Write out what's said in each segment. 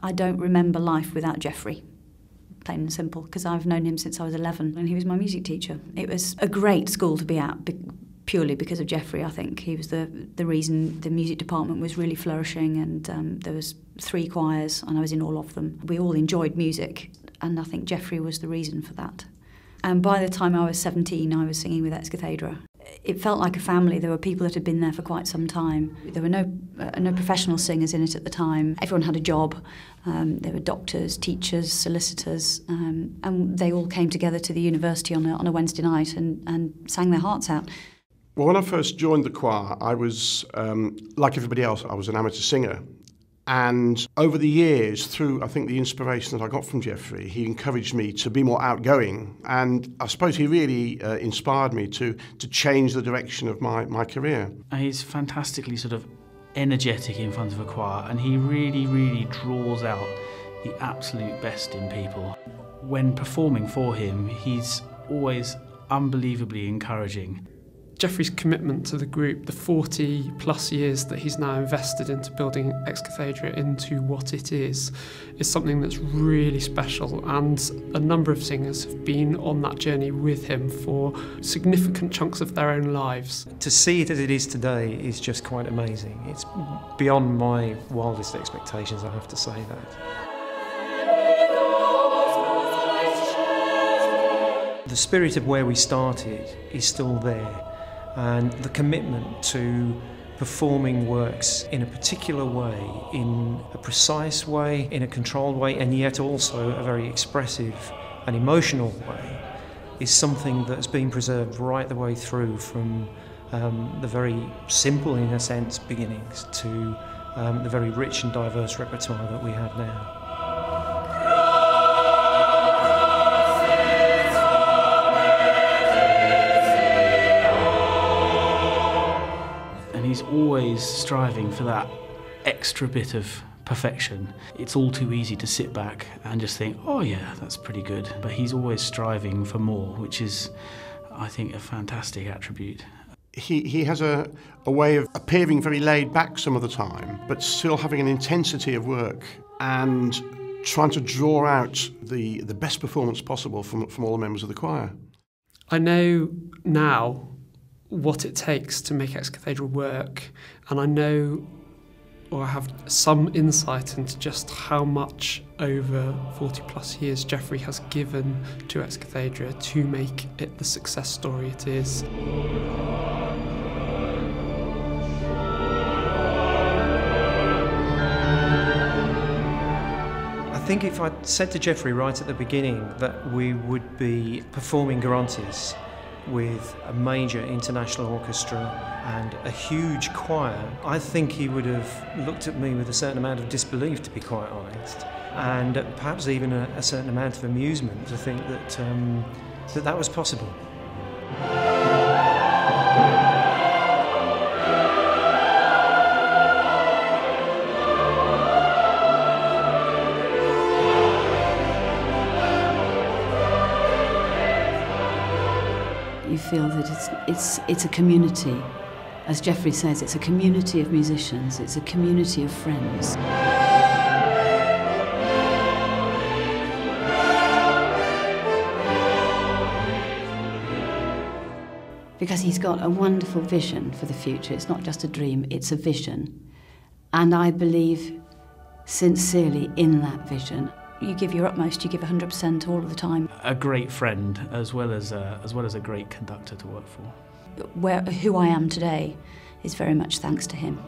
I don't remember life without Geoffrey, plain and simple, because I've known him since I was 11 and he was my music teacher. It was a great school to be at, purely because of Geoffrey, I think. He was the reason the music department was really flourishing, and there was 3 choirs and I was in all of them. We all enjoyed music and I think Geoffrey was the reason for that. And by the time I was 17, I was singing with Ex Cathedra. It felt like a family. There were people that had been there for quite some time. There were no professional singers in it at the time. Everyone had a job. There were doctors, teachers, solicitors, and they all came together to the university on a Wednesday night and sang their hearts out. Well, when I first joined the choir, I was, like everybody else, I was an amateur singer. And over the years, through, I think, the inspiration that I got from Geoffrey, he encouraged me to be more outgoing. And I suppose he really inspired me to change the direction of my career. He's fantastically sort of energetic in front of a choir, and he really, really draws out the absolute best in people. When performing for him, he's always unbelievably encouraging. Geoffrey's commitment to the group, the 40+ years that he's now invested into building Ex Cathedra into what it is something that's really special, and a number of singers have been on that journey with him for significant chunks of their own lives. To see it as it is today is just quite amazing. It's beyond my wildest expectations, I have to say that. The spirit of where we started is still there. And the commitment to performing works in a particular way, in a precise way, in a controlled way, and yet also a very expressive and emotional way, is something that's been preserved right the way through, from the very simple, in a sense, beginnings to the very rich and diverse repertoire that we have now. He's always striving for that extra bit of perfection. It's all too easy to sit back and just think, oh yeah, that's pretty good. But he's always striving for more, which is, I think, a fantastic attribute. He has a way of appearing very laid back some of the time, but still having an intensity of work and trying to draw out the best performance possible from all the members of the choir. I know now what it takes to make Ex Cathedra work, and I know, or I have some insight into just how much over 40+ years Geoffrey has given to Ex Cathedra to make it the success story it is. I think if I'd said to Geoffrey right at the beginning that we would be performing Garantes with a major international orchestra and a huge choir, I think he would have looked at me with a certain amount of disbelief, to be quite honest, and perhaps even a certain amount of amusement to think that that was possible. You feel that it's a community. As Geoffrey says, it's a community of musicians, it's a community of friends. Because he's got a wonderful vision for the future. It's not just a dream, it's a vision. And I believe sincerely in that vision. You give your utmost, you give 100% all of the time. A great friend, as well as a great conductor to work for. Who I am today is very much thanks to him.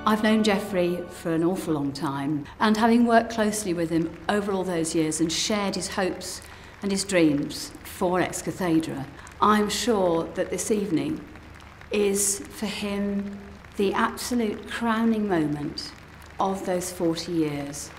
I've known Geoffrey for an awful long time, and having worked closely with him over all those years and shared his hopes and his dreams for Ex Cathedra, I'm sure that this evening is for him the absolute crowning moment of those 40 years.